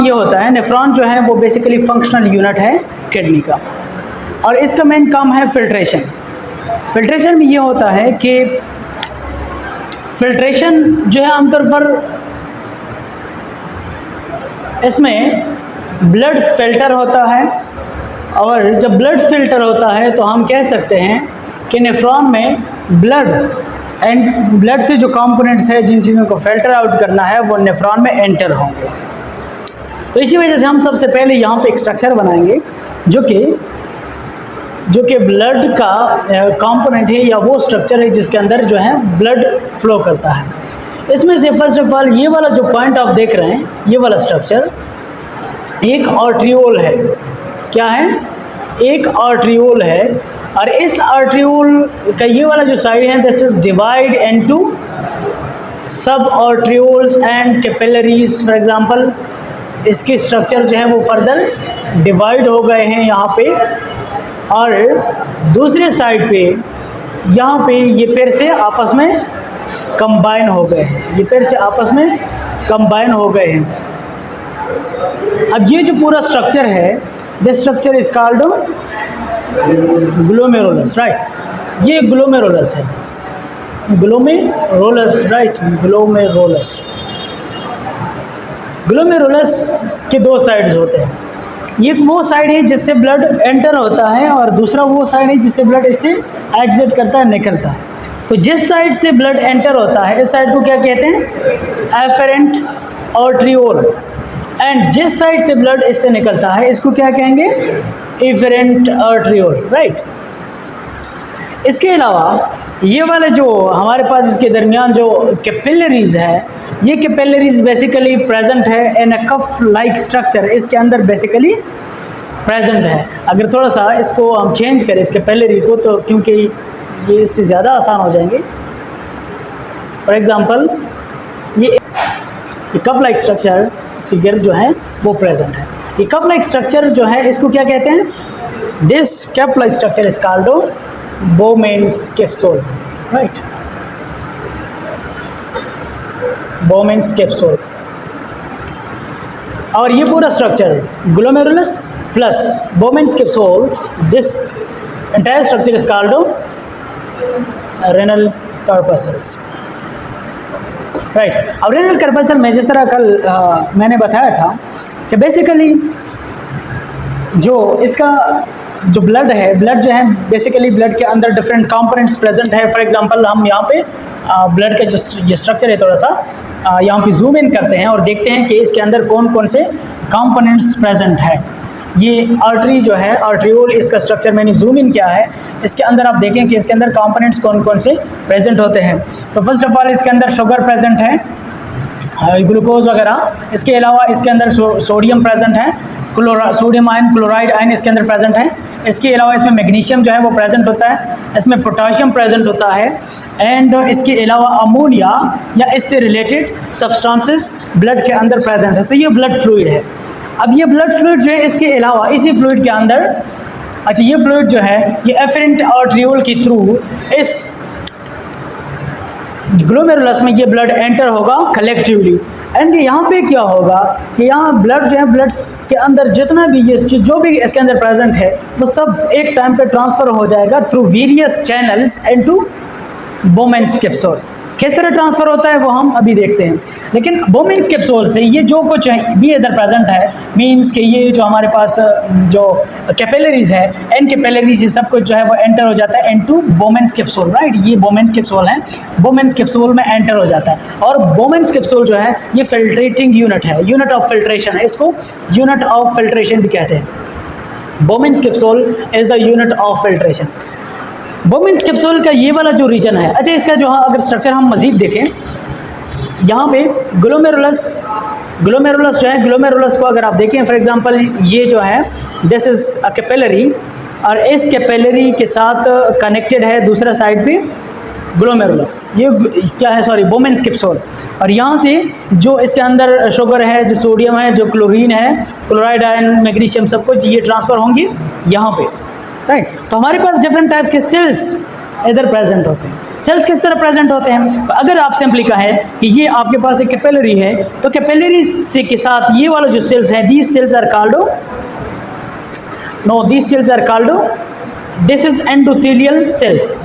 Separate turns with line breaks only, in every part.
ये होता है, नेफ्रॉन जो है वो बेसिकली फंक्शनल यूनिट है किडनी का, और इसका मेन काम है फिल्ट्रेशन। फिल्ट्रेशन में ये होता है कि फिल्ट्रेशन जो है आमतौर पर इसमें ब्लड फिल्टर होता है, और जब ब्लड फिल्टर होता है तो हम कह सकते हैं कि नेफ्रॉन में ब्लड से जो कंपोनेंट्स है, जिन चीज़ों को फिल्टर आउट करना है, वो नेफ्रॉन में एंटर होंगे। तो इसी वजह से हम सबसे पहले यहाँ पे एक स्ट्रक्चर बनाएंगे जो कि ब्लड का कंपोनेंट है, या वो स्ट्रक्चर है जिसके अंदर जो है ब्लड फ्लो करता है। इसमें से फर्स्ट ऑफ ऑल ये वाला जो पॉइंट आप देख रहे हैं, ये वाला स्ट्रक्चर एक आर्ट्रियोल है। क्या है? एक आर्ट्रियोल है, और इस आर्ट्रियोल का ये वाला जो साइड है, दिस इज डिवाइड इनटू सब arterioles and capillaries. For example इसके स्ट्रक्चर जो है वो फर्दर डिवाइड हो गए हैं यहाँ पे, और दूसरे साइड पे यहाँ पे ये फिर से आपस में कंबाइन हो गए हैं, ये फिर से आपस में कंबाइन हो गए हैं। अब ये जो पूरा स्ट्रक्चर है, this structure is called glomerulus, right. ये ग्लोमेरुलस है, ग्लोमेरुलस, राइट, ग्लोमेरुलस। ग्लोमेरुलस के दो साइड्स होते हैं, एक वो साइड है जिससे ब्लड एंटर होता है, और दूसरा वो साइड है जिससे ब्लड इससे एग्जिट करता है, निकलता है। तो जिस साइड से ब्लड एंटर होता है, इस साइड को क्या कहते हैं? Efferent arteriole. एंड जिस साइड से ब्लड इससे निकलता है, इसको क्या कहेंगे? Efferent arteriole, right. इसके अलावा ये वाले जो हमारे पास इसके दरमियान जो कैपिलरीज है, ये कैपिलरीज बेसिकली प्रेजेंट है इन अ कफ लाइक स्ट्रक्चर, इसके अंदर बेसिकली प्रेजेंट है। अगर थोड़ा सा इसको हम चेंज करें इस कैपिलरी को, तो क्योंकि ये इससे ज़्यादा आसान हो जाएंगे। फॉर एग्जांपल ये कफ लाइक स्ट्रक्चर, इसके गिर्द जो है वो प्रेजेंट है। ये कफ लाइक स्ट्रक्चर जो है, इसको क्या कहते हैं? This cuff like structure is called Bowman's capsule, right? Bowman's capsule। और ये पूरा structure glomerulus plus Bowman's capsule, this entire structure is called renal corpuscles, right. अब रेनल corpuscle में जिस तरह कल मैंने बताया था कि बेसिकली जो इसका जो ब्लड है, ब्लड जो है बेसिकली ब्लड के अंदर डिफरेंट कंपोनेंट्स प्रेजेंट है। फॉर एग्जांपल हम यहाँ पे ब्लड का जो ये स्ट्रक्चर है, थोड़ा सा यहाँ पे जूम इन करते हैं और देखते हैं कि इसके अंदर कौन कौन से कंपोनेंट्स प्रेजेंट है। ये आर्टरी जो है, आर्ट्रियोल, इसका स्ट्रक्चर मैंने जूम इन किया है। इसके अंदर आप देखें कि इसके अंदर कंपोनेंट्स कौन कौन से प्रेजेंट होते हैं। तो फर्स्ट ऑफ ऑल इसके अंदर शुगर प्रेजेंट है, ग्लूकोज वगैरह। इसके अलावा इसके अंदर सोडियम प्रेजेंट है, सोडियम आयन, क्लोराइड आयन इसके अंदर प्रेजेंट है। इसके अलावा इसमें मैग्नीशियम जो है वो प्रेजेंट होता है, इसमें पोटाशियम प्रेजेंट होता है, एंड इसके अलावा अमोनिया या इससे रिलेटेड सब्सटेंसेस ब्लड के अंदर प्रेजेंट है। तो ये ब्लड फ्लूइड है। अब ये ब्लड फ्लूइड जो है, इसके अलावा इसी फ्लूइड के अंदर, अच्छा, ये फ्लूइड जो है ये एफरेंट आर्ट्रियोल के थ्रू इस ग्लोमेरुलस में ये ब्लड एंटर होगा कलेक्टिवली। एंड यहाँ पे क्या होगा कि यहाँ ब्लड जो है, ब्लड के अंदर जितना भी ये जो भी इसके अंदर प्रेजेंट है, वो सब एक टाइम पे ट्रांसफ़र हो जाएगा through various channels into Bowman's capsule. किस तरह ट्रांसफ़र होता है वो हम अभी देखते हैं। लेकिन बोमेन्स कैप्सूल से ये जो कुछ भी इधर प्रेजेंट है, मींस कि ये जो हमारे पास जो कैपिलरीज है, इन कैपिलरीज से सब कुछ जो है वो एंटर हो जाता है इनटू बोमेन्स कैप्सूल, राइट। ये बोमेन्स कैप्सूल है, बोमेन्स कैप्सूल में एंटर हो जाता है। और बोमेन्स कैप्सूल जो है ये फिल्ट्रेटिंग यूनिट है, यूनिट ऑफ फिल्ट्रेशन है, इसको यूनिट ऑफ फिल्ट्रेशन भी कहते हैं। Bowman's capsule is the unit of filtration. Bowman's capsule का ये वाला जो रीजन है, अच्छा, इसका जो अगर स्ट्रक्चर हम मज़ीद देखें, यहाँ पे ग्लोमेरुलस जो है, ग्लोमेरुलस को अगर आप देखें, फॉर एग्जांपल ये जो है दिस इज़ अ कैपिलरी, और इस कैपिलरी के साथ कनेक्टेड है दूसरा साइड पे ग्लोमेरुलस। ये क्या है? Sorry, Bowman's capsule. और यहाँ से जो इसके अंदर शुगर है, जो सोडियम है, जो क्लोरीन है, क्लोराइड आयन, मैग्नीशियम, सब कुछ ये ट्रांसफ़र होंगे यहाँ पे, राइट। तो हमारे पास डिफरेंट टाइप्स के सेल्स इधर प्रेजेंट होते हैं। सेल्स किस तरह प्रेजेंट होते हैं? अगर आप सिंपली कहें कि ये आपके पास एक कैपिलरी है, तो कैपिलरी से के साथ ये वाला जो सेल्स है, these cells are called, no these cells are called, this is endothelial cells,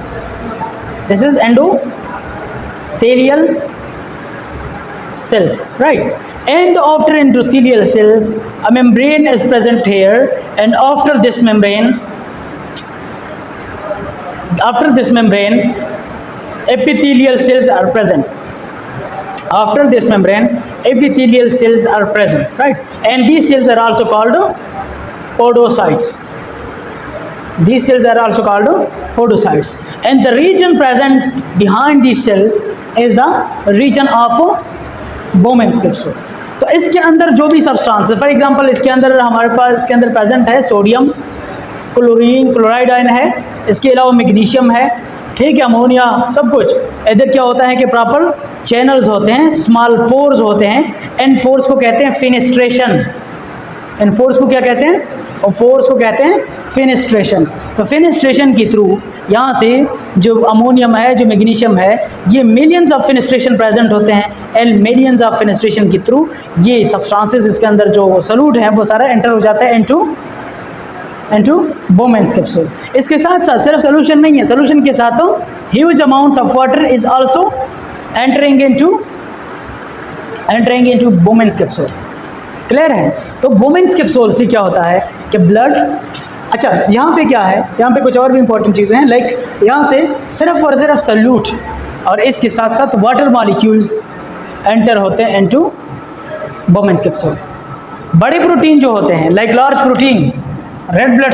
this is endothelial cells, right? And after endothelial cells, a membrane is present here, and after this membrane, epithelial cells are present. After this membrane, epithelial cells are present, right? And these cells are also called podocytes. These cells are also called podocytes. And the region present behind these cells is the region of Bowman's capsule. तो इसके अंदर जो भी substance है, for example इसके अंदर हमारे पास इसके अंदर प्रेजेंट है सोडियम, क्लोरीन, क्लोराइड आयन है, इसके अलावा मैग्नीशियम है, ठीक है, अमोनिया, सब कुछ। इधर क्या होता है कि प्रॉपर चैनल्स होते हैं, स्मॉल पोर्स होते हैं, एंड पोर्स को कहते हैं फेनेस्ट्रेशन। इन फोर्स को क्या कहते हैं? और फोर्स को कहते हैं फेनेस्ट्रेशन। तो फेनेस्ट्रेशन के थ्रू यहाँ से जो अमोनियम है, जो मैग्नीशियम है, ये मिलियंस ऑफ फेनेस्ट्रेशन प्रेजेंट होते हैं, एंड मिलियंस ऑफ फेनेस्ट्रेशन के थ्रू ये सब्सटेंसेस इसके अंदर जो सॉल्यूट है वो सारा एंटर हो जाता है इनटू बोमेन्स कैप्सूल। इसके साथ साथ सिर्फ सोल्यूशन नहीं है, सोल्यूशन के साथ तो huge amount of water is also entering into Bowman's capsule. Clear है? तो बोमेन्स कैप्सूल से क्या होता है कि ब्लड, अच्छा यहाँ पे क्या है, यहाँ पे कुछ और भी इंपॉर्टेंट चीज़ें हैं, लाइक यहाँ से सिर्फ और सिर्फ सल्यूट और इसके साथ साथ वाटर मॉलिक्यूल्स एंटर होते हैं इनटू बोमेन्स कैप्सूल। बड़े प्रोटीन जो होते हैं, like large protein, red blood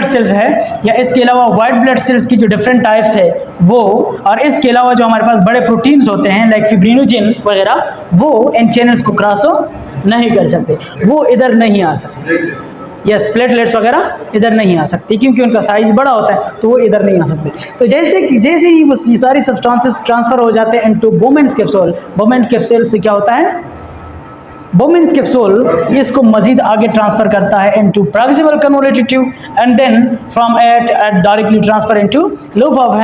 cells है, या इसके अलावा वाइट ब्लड सेल्स की जो डिफरेंट टाइप्स है वो, और इसके अलावा जो हमारे पास बड़े प्रोटीन्स होते हैं लाइक फिब्रिनोजेन वगैरह, वो इन चैनल्स को क्रॉस नहीं कर सकते, वो इधर नहीं आ सकते। यस, प्लेटलेट्स वगैरह इधर नहीं आ सकती क्योंकि उनका साइज़ बड़ा होता है, तो वो इधर नहीं आ सकते। तो जैसे ही वो सारी सब्सटेंसेस ट्रांसफ़र हो जाते हैं into Bowman's capsule, Bowman's capsule से क्या होता है, बोमेन्स कैप्सूल इसको मजीद आगे ट्रांसफ़र करता है into proximal convoluted tube, and then from it directly transfer into loop of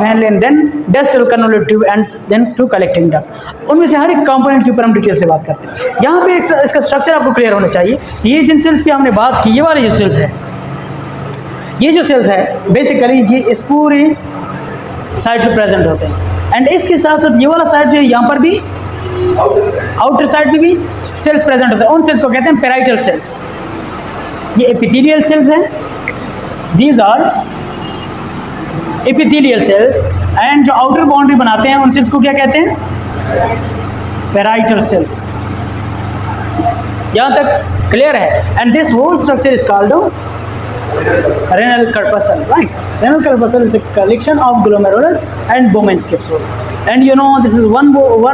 Henle and then distal convoluted tube and then to collecting duct. उनमें से हर एक कंपोनेंट के ऊपर हम डिटेल से बात करते हैं। यहाँ पे इसका स्ट्रक्चर आपको क्लियर होना चाहिए कि ये जिन सेल्स की हमने बात की, ये वाले जो सेल्स है, ये जो सेल्स है बेसिकली ये इस पूरे साइड पे प्रेजेंट होते हैं, एंड इसके साथ साथ ये वाला साइड जो है यहाँ पर भी आउटर साइड में भी सेल्स प्रेजेंट होते हैं। उन सेल्स को कहते हैं पेराइटल सेल्स। ये एपिथेलियल सेल्स हैं, these are epithelial cells, and जो आउटर बाउंड्री बनाते हैं उन सेल्स को क्या कहते हैं, पेराइटल सेल्स। यहाँ तक क्लियर है? And this whole structure is called renal corpuscle, right? Renal corpuscle is the collection of glomerulus and Bowman's capsule, and you know this is one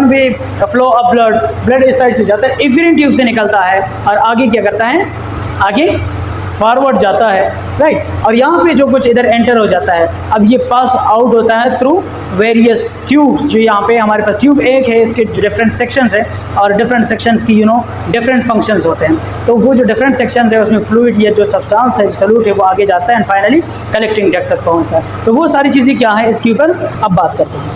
way flow of blood इस side से जाता है, efferent tube से निकलता है और आगे क्या करता है, आगे फॉरवर्ड जाता है, राइट? और यहाँ पे जो कुछ इधर एंटर हो जाता है, अब ये पास आउट होता है थ्रू वेरियस ट्यूब्स। जो यहाँ पे हमारे पास ट्यूब एक है, इसके डिफरेंट सेक्शंस है, और डिफरेंट सेक्शंस की डिफरेंट फंक्शंस होते हैं। तो वो जो डिफरेंट सेक्शंस है उसमें फ्लूइड या जो सब्सटेंस है, सॉल्यूट है, वो आगे जाता है एंड फाइनली कलेक्टिंग डक्ट तक पहुँचता है। तो वो सारी चीज़ें क्या है इसके ऊपर अब बात करते हैं।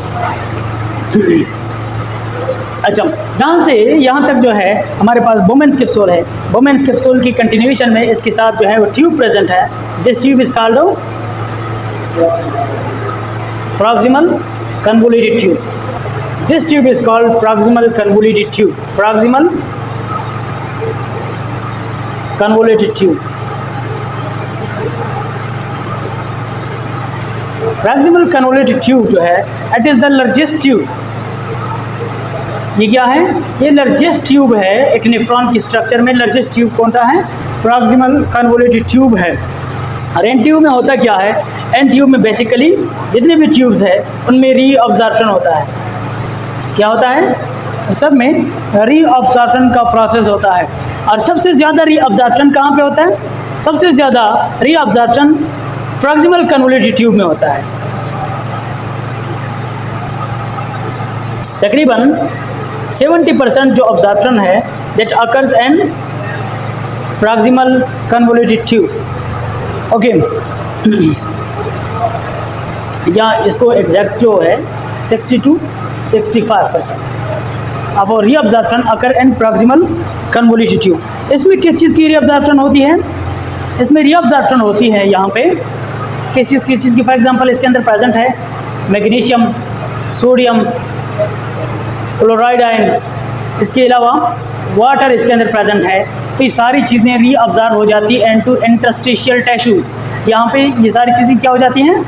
अच्छा, यहाँ से यहाँ तक जो है हमारे पास बोमेन्स कैप्सूल है। बोमेन्स कैप्सूल की कंटिन्यूएशन में इसके साथ जो है वो ट्यूब प्रेजेंट है। This tube is called proximal convoluted tube. This tube is called proximal convoluted tube. Proximal convoluted tube. Proximal convoluted tube जो है it is the largest tube. ये क्या है? ये लार्जेस्ट ट्यूब है एक नेफ्रॉन की स्ट्रक्चर में। लार्जेस्ट ट्यूब कौन सा है? प्रॉक्सिमल कन्वोल्यूटेड ट्यूब है। और एन ट्यूब में होता क्या है? एन ट्यूब में बेसिकली जितने भी ट्यूब्स है उनमें रीअब्जॉर्प्शन होता है। क्या होता है? सब में रीअब्जॉर्प्शन का प्रोसेस होता है। और सबसे ज़्यादा रीअब्जॉर्प्शन कहाँ पे होता है? सबसे ज़्यादा रीअब्जॉर्प्शन प्रॉक्सिमल कन्वोल्यूटेड ट्यूब में होता है। तकरीबन 70% जो अब्जॉर्प्शन है that occurs in proximal convoluted tube. Okay, या इसको एग्जैक्ट जो है 60 to 65%। अब और रीअब्जॉर्प्शन अकर इन प्रॉक्सिमल कन्वोल्यूटेड ट्यूब। इसमें किस चीज़ की रीअब्जॉर्प्शन होती है? इसमें रीअब्जॉर्प्शन होती है यहाँ पे किस चीज़ की। फॉर एग्जांपल इसके अंदर प्रेजेंट है मैग्नीशियम, सोडियम, क्लोराइड आयन, इसके अलावा वाटर इसके अंदर प्रेजेंट है। तो ये सारी चीज़ें रीअब्जॉर्ब हो जाती हैं इनटू इंटरस्टिशियल टिश्यूज़। यहाँ पे ये सारी चीज़ें क्या हो जाती हैं?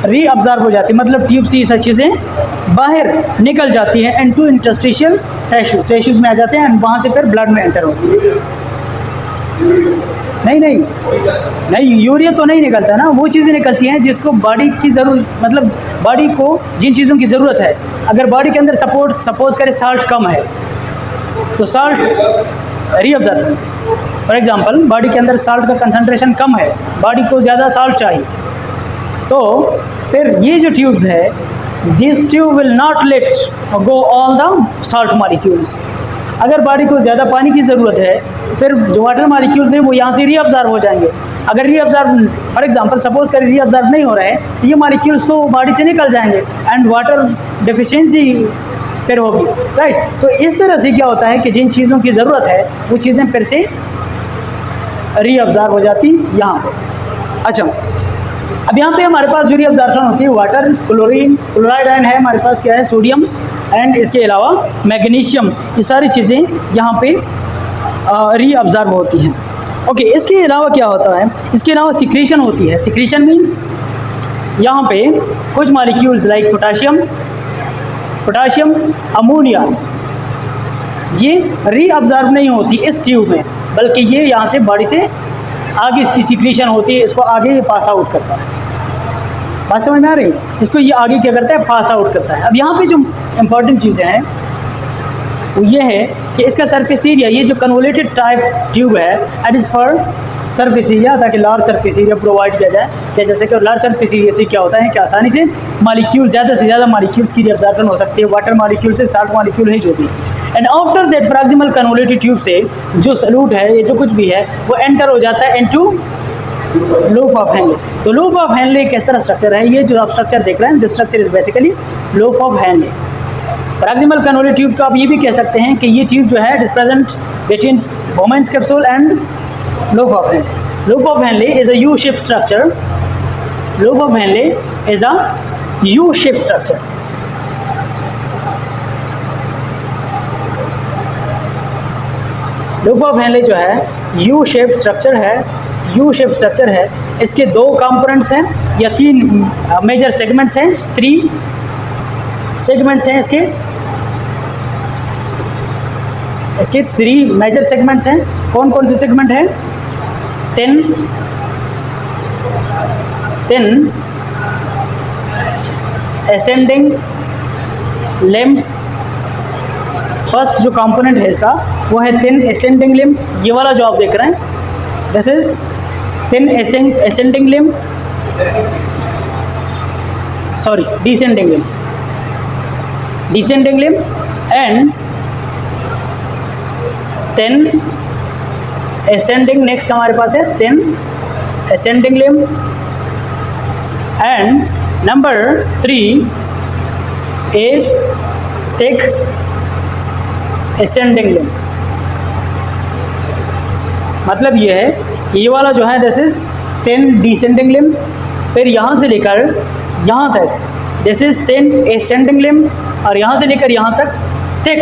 रीअब्जॉर्ब हो जाती है, मतलब ट्यूब से ये सारी चीज़ें बाहर निकल जाती हैं इनटू इंटरस्टिशियल टिश्यूज़ में आ जाते हैं, वहाँ से फिर ब्लड में एंटर होती है। नहीं, यूरिया तो नहीं निकलता ना, वो चीज़ें निकलती हैं जिसको बॉडी की ज़रूरत, मतलब बॉडी को जिन चीज़ों की ज़रूरत है। अगर बॉडी के अंदर सपोज करें साल्ट कम है तो salt reabsorb. For example body के अंदर साल्ट का कंसंट्रेशन कम है, बॉडी को ज़्यादा साल्ट चाहिए, तो फिर ये जो ट्यूब्स है, this tube will not let go all the salt molecules. अगर बॉडी को ज़्यादा पानी की ज़रूरत है फिर जो वाटर मॉलिक्यूल्स हैं वो यहाँ से रीअब्जॉर्ब हो जाएंगे। अगर रीअब्जॉर्ब फॉर एग्जांपल सपोज करें रीअब्जॉर्ब नहीं हो रहा है तो ये मॉलिक्यूल्स तो बॉडी से निकल जाएंगे एंड वाटर डेफिशिएंसी फिर होगी, राइट। तो इस तरह से क्या होता है कि जिन चीज़ों की ज़रूरत है वो चीज़ें फिर से रीअब्जॉर्ब हो जाती यहाँ पे। अच्छा, अब यहाँ पे हमारे पास जो रीअब्जॉर्प्शन होती है वाटर, क्लोरीन, क्लोराइड आयन है, हमारे पास क्या है सोडियम एंड इसके अलावा मैग्नीशियम, ये सारी चीज़ें यहाँ पे रीअब्जॉर्ब होती हैं। ओके, इसके अलावा क्या होता है? इसके अलावा सिक्रीशन होती है। सिक्रीशन मीन्स यहाँ पे कुछ मॉलिक्यूल्स लाइक पोटाशियम, अमोनिया, ये रीअब्जॉर्ब नहीं होती इस ट्यूब में, बल्कि ये यहाँ से बॉडी से आगे इसकी सिक्रीशन होती है, इसको आगे पास आउट करता है। बात समझ में आ रही है? इसको ये आगे क्या करता है? पास आउट करता है। अब यहाँ पे जो इम्पॉर्टेंट चीज़ें हैं वो ये है कि इसका सरफेस एरिया, ये जो कन्वोल्यूटेड टाइप ट्यूब है, it is for surface area, ताकि लार्ज सरफेस एरिया प्रोवाइड किया जाए। या जैसे कि लार्ज सरफेस एरिया से क्या होता है कि आसानी से मॉलिक्यूल, ज़्यादा से ज़्यादा मॉलिक्यूल्स की रीअब्जॉर्प्शन हो सकती है, वाटर मॉलिक्यूल से, साल्ट मॉलिक्यूल है जो भी। And after that proximal convoluted tube से जो सल्यूट है, ये जो कुछ भी है, वो एंटर हो जाता है इनटू लूप ऑफ हेनले। तो लूप ऑफ हेनले किस तरह स्ट्रक्चर है? ये जो आप स्ट्रक्चर देख रहे हैं, this structure is basically loop of Henle. Proximal convoluted tube का आप ये भी कह सकते हैं कि ये ट्यूब जो है it is present between Bowman's capsule and loop of Henle. Loop of Henle is a U shape structure. Loop of Henle is a U shape structure. Loop of Henle जो है यू शेप स्ट्रक्चर है। U shape structure है, इसके दो components हैं या तीन major segments हैं, 3 सेगमेंट्स हैं इसके 3 मेजर सेगमेंट्स हैं। कौन कौन से सेगमेंट हैं? 10 असेंडिंग लिम्ब। फर्स्ट जो कंपोनेंट है इसका वो है 10 असेंडिंग लिम्ब। ये वाला जो आप देख रहे हैं this is 10 ascending limb, sorry, descending limb and 10 ascending, next हमारे पास है 10 ascending limb and number 3 is thick ascending limb। मतलब ये है, ये वाला जो है दिस इज 10 डिसेंडिंग लिम्ब, फिर यहाँ से लेकर यहाँ तक दिस इज 10 एसेंडिंग लिम्ब, और यहाँ से लेकर यहाँ तक thick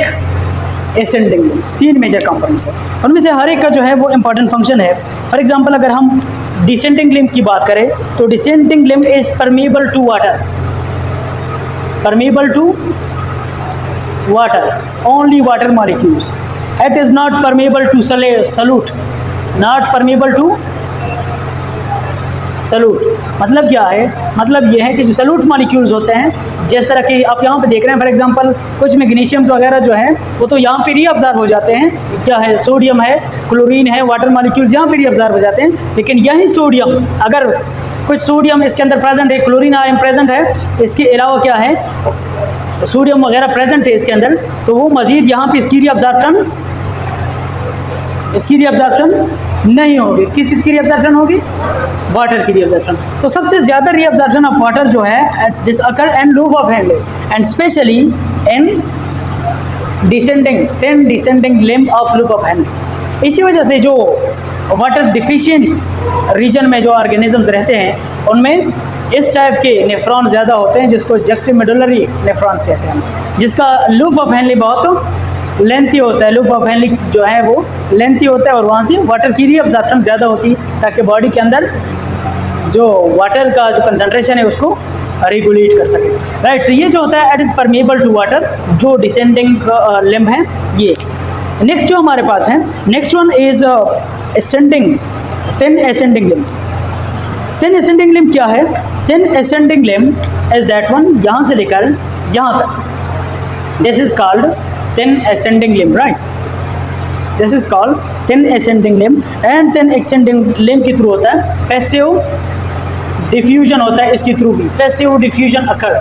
ascending limb. 3 major components हैं, उनमें से हर एक का जो है वो इंपॉर्टेंट फंक्शन है। फॉर एग्जांपल अगर हम डिसेंडिंग लिम्ब की बात करें तो descending limb is permeable to water, only water molecules. It is not permeable to solute, not permeable to solute. मतलब क्या है? मतलब ये है कि जो सल्यूट मॉलिक्यूल्स होते हैं, जिस तरह के आप यहाँ पे देख रहे हैं, फॉर एग्जांपल कुछ मैग्नीशियम्स वगैरह जो हैं वो तो यहाँ पे रीअब्जॉर्ब हो जाते हैं। क्या है? सोडियम है, क्लोरीन है, वाटर मॉलिक्यूल्स यहाँ पे रीअब्जॉर्ब हो जाते हैं। लेकिन यही सोडियम, अगर कुछ सोडियम इसके अंदर प्रेजेंट है, क्लोरीन आयन प्रेजेंट है, इसके अलावा क्या है सोडियम वगैरह प्रेजेंट है इसके अंदर, तो वो मज़ीद यहाँ पे इसकी रीअब्जॉर्प्शन इसकी रीअब्जॉर्प्शन नहीं होगी। किस चीज़ की रीअब्जॉर्प्शन होगी? वाटर की रीअब्जॉर्प्शन। तो सबसे ज़्यादा रीअब्जॉर्प्शन ऑफ वाटर जो है this occur and loop of Henle and specially in descending limb of loop of Henle. इसी वजह से जो वाटर डिफिशिएंट रीजन में जो ऑर्गेनिजम्स रहते हैं उनमें इस टाइप के नेफ्रॉन ज़्यादा होते हैं, जिसको जक्स्टेमेडुलरी नेफ्रॉन्स कहते हैं, जिसका लूप ऑफ हैंडले बहुत लेंथी होता है। लूप ऑफ हैंडले जो है वो लेंथी होता है और वहाँ से वाटर की रीअब्जॉर्प्शन ज़्यादा होती है, ताकि बॉडी के अंदर जो वाटर का जो कंसंट्रेशन है उसको रेगुलेट कर सके। राइट, सो ये जो होता है it is permeable to water, जो डिसेंडिंग लिम्ब है ये। नेक्स्ट जो हमारे पास है, next one is ascending, thin ascending limb. Thin ascending limb क्या है? Thin ascending limb is that one, यहाँ से लेकर यहाँ तक, this is called thin ascending limb, right, this is called thin ascending limb. And thin ascending limb के through होता है पैसिव डिफ्यूजन होता है, इसके थ्रू भी पैसिव डिफ्यूजन अकर,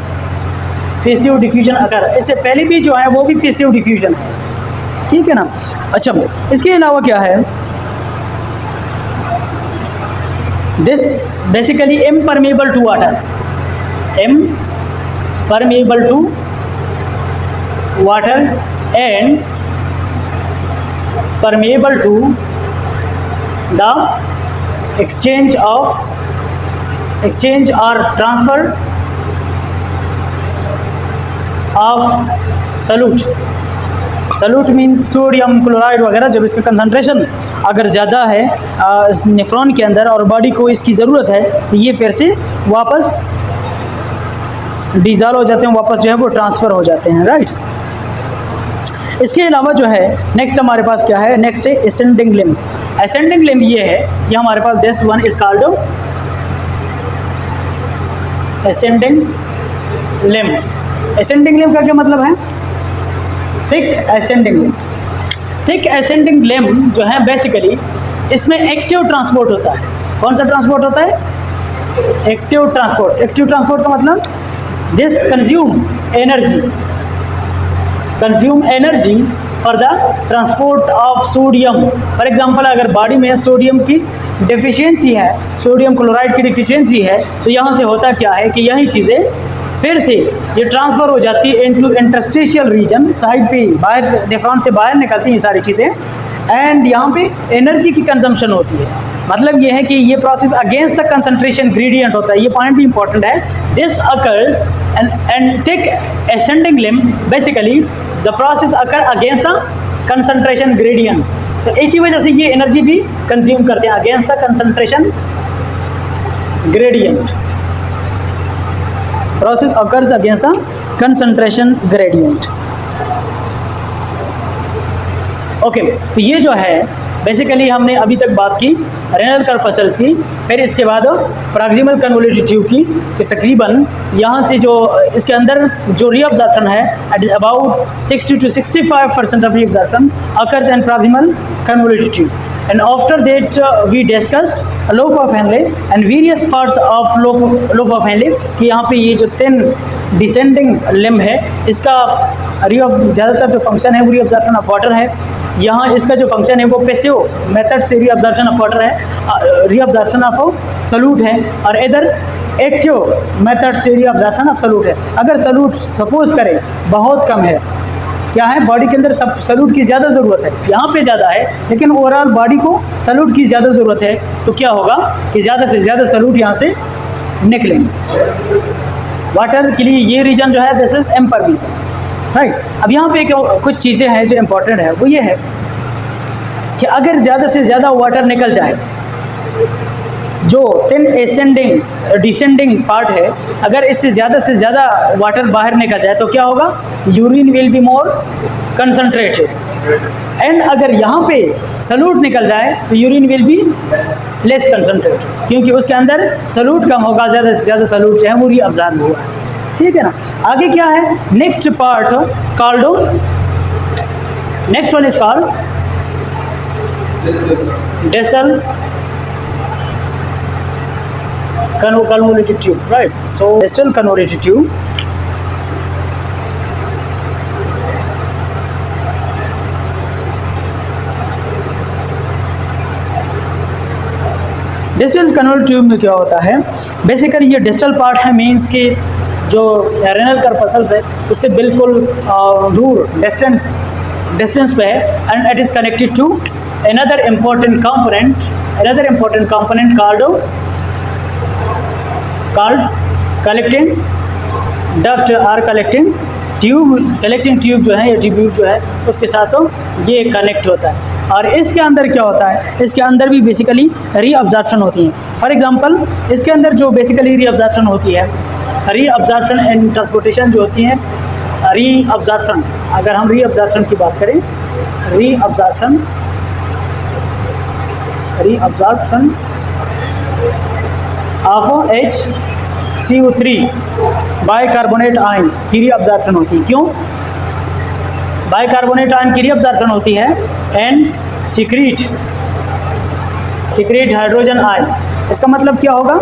पैसिव डिफ्यूजन अकर। इससे पहले भी जो है वो भी पैसिव डिफ्यूजन है, ठीक है ना। अच्छा, इसके अलावा क्या है? This basically impermeable to water, impermeable to water and permeable to the exchange or transfer of solute। Solute means sodium chloride वगैरह। जब इसका कंसंट्रेशन अगर ज़्यादा है इस नेफ्रॉन के अंदर और बॉडी को इसकी ज़रूरत है, तो ये फिर से वापस डिज़ॉल्व हो जाते हैं, वापस जो है वो ट्रांसफ़र हो जाते हैं, राइट। इसके अलावा जो है नेक्स्ट हमारे पास क्या है? नेक्स्ट है असेंडिंग लिम्ब। असेंडिंग लिम्ब ये है, ये हमारे पास this one is called ascending limb. Ascending limb का क्या मतलब है? Thick ascending limb. Thick ascending limb जो है बेसिकली इसमें एक्टिव ट्रांसपोर्ट होता है। कौन सा ट्रांसपोर्ट होता है? Active transport. एक्टिव ट्रांसपोर्ट का मतलब this consume energy for the transport of sodium. For example अगर बॉडी में सोडियम की डेफिशिएंसी है, सोडियम क्लोराइड की डेफिशिएंसी है, तो यहाँ से होता क्या है कि यही चीज़ें फिर से ये ट्रांसफ़र हो जाती है इनटू इंटरस्टिशियल रीजन, साइड पे बाहर नेफ्रॉन से बाहर निकलती हैं ये सारी चीज़ें, एंड यहाँ पे एनर्जी की कंजम्पशन होती है। मतलब ये है कि ये process against the concentration gradient होता है। ये पॉइंट भी इंपॉर्टेंट है। This occurs and thick ascending limb basically the process occur against the concentration gradient. तो इसी वजह से ये एनर्जी भी कंज्यूम करते हैं against the concentration gradient. Process occurs against the concentration gradient. Okay, तो ये जो है बेसिकली हमने अभी तक बात की रेनल कर्पसल्स की, फिर इसके बाद प्रॉक्सिमल कन्वोल्यूटिव ट्यूब की, कि तकरीबन यहाँ से जो इसके अंदर जो रीअब्जॉर्प्शन है about 60 to 65% of reabsorption occurs in proximal convolutive tube. And after that we discussed lobe of Henle and various parts of lobe of Henle कि यहाँ पे ये जो थिन डिसेंडिंग लिम्ब है इसका ज़्यादातर जो फंक्शन है वो रीअब्जॉर्प्शन ऑफ वाटर है। यहाँ इसका जो फंक्शन है वो पैसिव मेथड से रीअब्जॉर्प्शन ऑफ वाटर है, रीअब्जॉर्प्शन ऑफ सल्यूट है, और इधर एक्टिव मेथड से रीअब्जॉर्प्शन ऑफ सल्यूट है। अगर सल्यूट सपोज करें बहुत कम है, क्या है बॉडी के अंदर सब सल्यूट की ज़्यादा ज़रूरत है, यहाँ पे ज़्यादा है लेकिन ओवरऑल बॉडी को सल्यूट की ज़्यादा ज़रूरत है, तो क्या होगा कि ज़्यादा से ज़्यादा सल्यूट यहाँ से निकलेंगे। वाटर के लिए ये रीजन जो है दिस इज इम्परमेबल, राइट। अब यहाँ पे कुछ चीज़ें हैं जो इम्पोर्टेंट है, वो ये है कि अगर ज़्यादा से ज़्यादा वाटर निकल जाए, जो थिन असेंडिंग डिसेंडिंग पार्ट है, अगर इससे से ज़्यादा वाटर बाहर निकल जाए तो क्या होगा? Urine will be more concentrated, and अगर यहाँ पे सल्यूट निकल जाए तो urine will be less concentrated, क्योंकि उसके अंदर सल्यूट कम होगा, ज़्यादा से ज़्यादा सल्यूट जो है वो रीअब्जॉर्ब हुआ है, ठीक है ना। आगे क्या है? Next part called, next one is called distal convoluted tube, right? So distal convoluted tube, distal convolute tube में क्या होता है, बेसिकली ये डिस्टल पार्ट है मीन्स के जो रेनल करपसल्स है उससे बिल्कुल दूर डिस्टेंस पे है, and it is connected to another important component called collecting duct or collecting tube जो है या ट्यूब जो है उसके साथ तो ये कनेक्ट होता है। और इसके अंदर क्या होता है, इसके अंदर भी बेसिकली रीअब्जॉर्प्शन होती है। फॉर एग्जांपल इसके अंदर जो बेसिकली रीअब्जॉर्प्शन होती है, रीअब्जॉर्प्शन एंड ट्रांसपोर्टेशन जो होती है, रीअब्जॉर्प्शन, अगर हम रीअब्जॉर्प्शन की बात करें, reabsorption of HCO3 bicarbonate ion की रीअब्जॉर्प्शन होती है। क्यों बाइकार्बोनेट आयन की रीअब्जॉर्प्शन होती है? And secret hydrogen ion. इसका मतलब क्या होगा,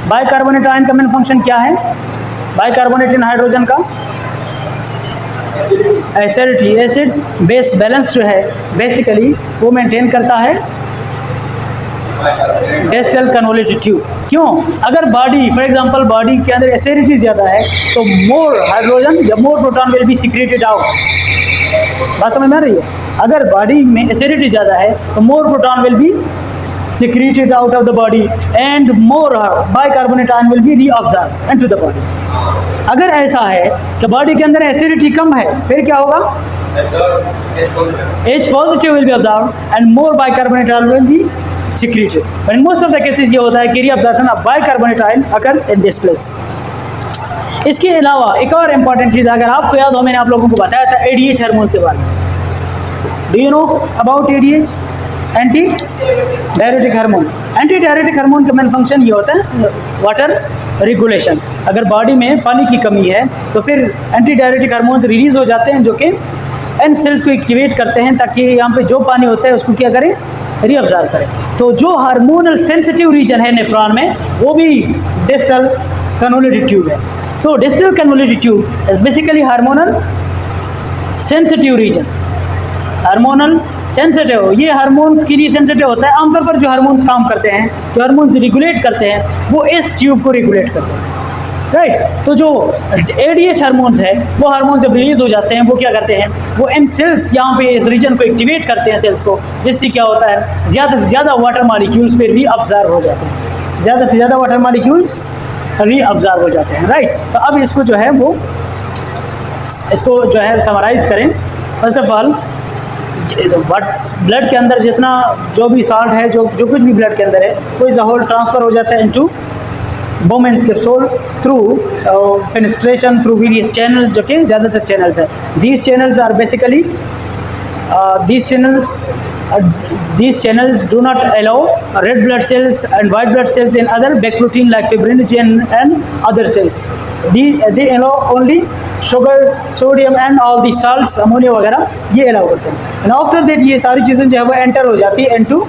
बाइकार्बोनेट आयन का मेन फंक्शन क्या है? बाइकार्बोनेट इन हाइड्रोजन का एसिडिटी, एसिड बेस बैलेंस जो है बेसिकली वो मेंटेन करता है डिस्टल कन्वोल्यूटेड ट्यूब। क्यों? अगर बॉडी फॉर एग्जांपल बॉडी के अंदर एसिडिटी ज़्यादा है तो मोर हाइड्रोजन या more proton will be secreted out. बात समझ में आ रही है? अगर बॉडी में एसिडिटी ज़्यादा है तो more proton will be secreted out of the body and more bicarbonate ion will be reabsorbed into the body। अगर ऐसा है कि बॉडी के अंदर एसिडिटी कम है फिर क्या होगा? H positive will be absorbed and more bicarbonate ion will be secreted। But in most of the cases ये होता है कि reabsorption of bicarbonate ion occurs in this place। इसके अलावा एक और इम्पॉर्टेंट चीज़ अगर आपको याद हो, मैंने आप लोगों को बताया था ADH हार्मोन्स के बारे में। Do you know about ADH? Anti diuretic hormone. Anti diuretic hormone का मेन फंक्शन ये होता है वाटर रेगुलेशन। अगर बॉडी में पानी की कमी है तो फिर एंटी डायरेटिक हार्मोन्स रिलीज हो जाते हैं जो कि एन सेल्स को एक्टिवेट करते हैं ताकि यहाँ पे जो पानी होता है उसको क्या करें? रीअब्जॉर्ब करें। तो जो हार्मोनल सेंसिटिव रीजन है नेफ्रॉन में वो भी डिस्टल कन्वोल्यूटेड ट्यूब है। तो distal convoluted tube is basically hormonal sensitive region. Hormonal sensitive, ये हार्मोन्स के लिए सेंसिटिव होता है। आमतौर पर जो हार्मोन्स काम करते हैं, जो हार्मोन्स रेगुलेट करते हैं वो इस ट्यूब को रेगुलेट करते हैं, राइट। तो जो ADH हार्मोन्स है वो हार्मोन्स जब रिलीज हो जाते हैं वो क्या करते हैं, वो इन सेल्स यहाँ पे इस रीजन को एक्टिवेट करते हैं सेल्स को, जिससे क्या होता है ज़्यादा से ज़्यादा वाटर मॉलिक्यूल्स पे रीअब्जॉर्ब हो जाते हैं, ज़्यादा से ज़्यादा वाटर मॉलिक्यूल्स रीअब्जॉर्ब हो जाते हैं, राइट। तो अब इसको जो है वो इसको जो है समराइज़ करें। फर्स्ट ऑफ ऑल ब्लड के अंदर जितना जो भी सॉल्ट है, जो कुछ भी ब्लड के अंदर है वो इज अ होल ट्रांसफ़र हो जाता है into Bowman's capsule through fenestration through various channels, जो कि ज़्यादातर चैनल्स है। These channels are basically these channels do not allow red blood cells and white blood cells in other back protein like fibrinogen and other cells। they allow only sugar, sodium and all the salts, ammonia वगैरह ये allow करते हैं। and after that ये सारी चीज़ें जो है वो एंटर हो जाती है into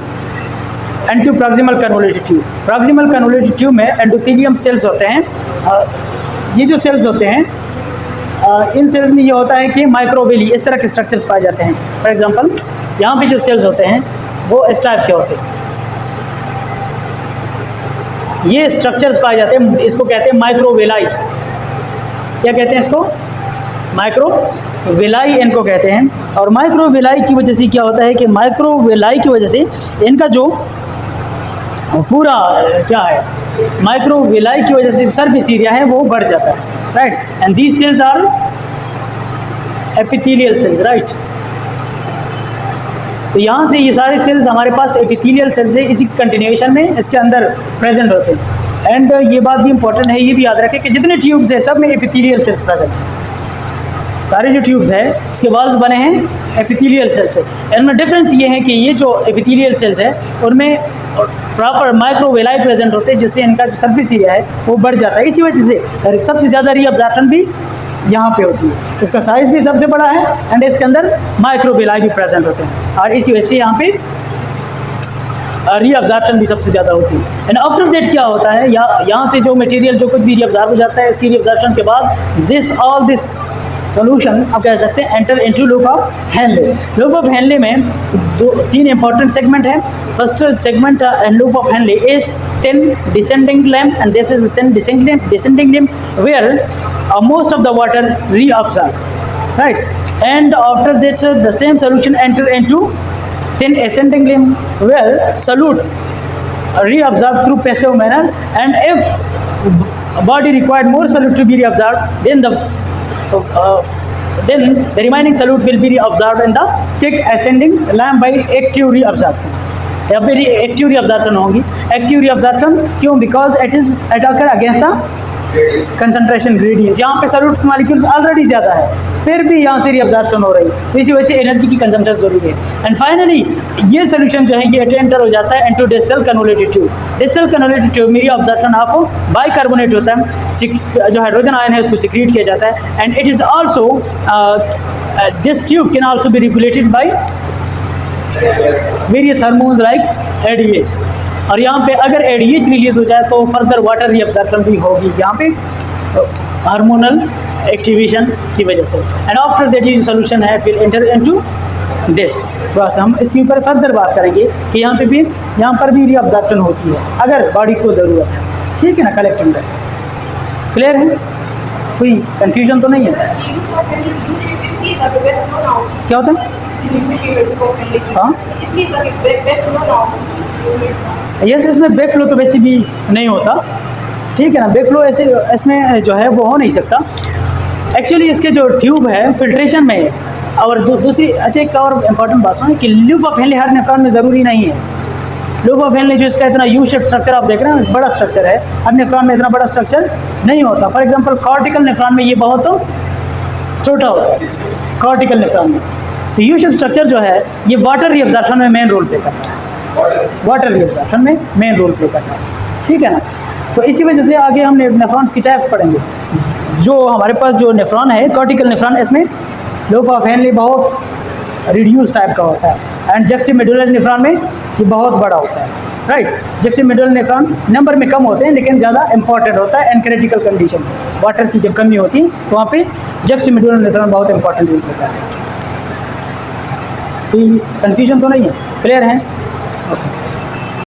proximal convoluted tube। proximal convoluted tube में एंडोथेलियम सेल्स होते हैं। ये जो सेल्स होते हैं इन सेल्स में ये होता है कि माइक्रोवेली इस तरह के स्ट्रक्चर्स पाए जाते हैं। फॉर एग्जांपल यहाँ पे जो सेल्स होते हैं वो इस टाइप के होते हैं, ये स्ट्रक्चर्स पाए जाते हैं, इसको कहते हैं माइक्रोवेलाई। क्या कहते हैं इसको? माइक्रोवेलाई इनको कहते हैं। और माइक्रोवेलाई की वजह से क्या होता है कि माइक्रोवेलाई की वजह से इनका जो पूरा क्या है, माइक्रोवेलाई की वजह से सरफेस एरिया है वो बढ़ जाता है, right. And these cells are epithelial cells, right. तो यहाँ से ये सारे सेल्स हमारे पास एपिथेलियल सेल्स है, इसी कंटिन्यूएशन में इसके अंदर प्रेजेंट होते हैं। एंड ये बात भी इंपॉर्टेंट है, ये भी याद रखें कि जितने ट्यूब्स हैं सब में एपिथेलियल सेल्स प्रेजेंट हैं। सारे जो ट्यूब्स हैं इसके वॉल्स बने हैं एपिथेलियल सेल्स से। इनमें डिफरेंस ये है कि ये जो एपिथेलियल सेल्स है उनमें प्रॉपर माइक्रोवेलाई प्रेजेंट होते हैं, जिससे इनका जो सरफेस एरिया है वो बढ़ जाता है। इसी वजह से सबसे ज़्यादा रीअब्जॉर्प्शन भी यहाँ पे होती है, इसका साइज़ भी सबसे बड़ा है एंड इसके अंदर माइक्रोवेलाई भी प्रेजेंट होते हैं, और इसी वजह से यहाँ पे रीअब्जॉर्प्शन भी सबसे ज़्यादा होती है। एंड आफ्टर दैट क्या होता है, यहाँ से जो मटेरियल जो कुछ भी रीअब्जॉर्ब हो जाता है, इसकी रीअब्जॉर्प्शन के बाद दिस सोल्यूशन आप कह सकते हैं enter into loop of Henle. Loop of Henle में तीन इंपॉर्टेंट सेगमेंट है। First segment loop of Henle is 10 descending limb, and this is the 10 descending limb where most of the water reabsorbed, right? And after that the same solution enter into 10 ascending limb where solute reabsorbed through passive manner, and if body required more solute to be reabsorbed, then the remaining solute will be reabsorbed in the thick ascending limb by active reabsorption। या फिर active reabsorption होगी। Active reabsorption क्यों? Because it is at occur against the concentration gradient. यहाँ पे solute molecules already ज़्यादा है, फिर भी यहाँ से रीअब्जॉर्प्शन हो रही है, तो इसी वजह से एनर्जी की कंजम्पशन जरूरी है। एंड फाइनली ये सोल्यूशन जो है ये एंटर हो जाता है into distal convoluted tube. Distal convoluted tube में रीअब्जॉर्प्शन ऑफ बाइकार्बोनेट होता है, जो हाइड्रोजन आयन है उसको सिक्रीट किया जाता है। And it is also this tube can also be regulated by various hormones like ADH. और यहाँ पे अगर एडीएच रिलीज हो जाए तो फर्दर वाटर रीअब्जॉर्प्शन भी होगी यहाँ पे हार्मोनल एक्टिवेशन की वजह से। एंड आफ्टर दैट ये सोल्यूशन है विल एंटर इनटू दिस। बस हम इसके ऊपर फर्दर बात करेंगे कि यहाँ पर भी रीअब्जॉर्प्शन होती है अगर बॉडी को ज़रूरत है, ठीक है ना। कलेक्टिंग में क्लियर है, कोई कन्फ्यूजन तो नहीं है? क्या होता है? हाँ यस, इसमें बैक फ्लो तो वैसे भी नहीं होता, ठीक है ना। बैक फ्लो ऐसे इसमें जो है वो हो नहीं सकता। एक्चुअली इसके जो ट्यूब है फिल्ट्रेशन में, और दूसरी अच्छा एक और इम्पॉर्टेंट बात सुनो कि loop of Henle her nephron में ज़रूरी नहीं है। लूप ऑफ हेनले जो इसका इतना यू शेप स्ट्रक्चर आप देख रहे हैं, बड़ा स्ट्रक्चर है, हर नेफ्रॉन में इतना बड़ा स्ट्रक्चर नहीं होता। फॉर एग्जाम्पल कॉर्टिकल नेफ्रॉन में ये बहुत छोटा होता है, कॉर्टिकल नेफ्रॉन में। तो यू शेप स्ट्रक्चर जो है ये वाटर रीअब्जॉर्प्शन में मेन रोल प्ले करता है, वाटर रीअब्जॉर्प्शन में मेन रोल प्ले करता है, ठीक है ना। तो इसी वजह से आगे हम नेफ्रॉन्स की टाइप्स पढ़ेंगे। जो हमारे पास जो नेफ्रॉन है कॉर्टिकल नेफ्रॉन, इसमें लूप ऑफ हेनले बहुत रिड्यूस टाइप का होता है, एंड जस्टिमेडुलर नेफ्रॉन में ये बहुत बड़ा होता है, राइट। जस्टिमेडुलर नेफ्रॉन नंबर में कम होते हैं लेकिन ज़्यादा इंपॉर्टेंट होता है। एंड क्रिटिकल कंडीशन वाटर की जब कमी होती है तो वहाँ पे जस्टिमेडुलर नेफ्रॉन बहुत इंपॉर्टेंट रोल होता है। कोई कन्फ्यूजन तो नहीं है? क्लियर है? ओके।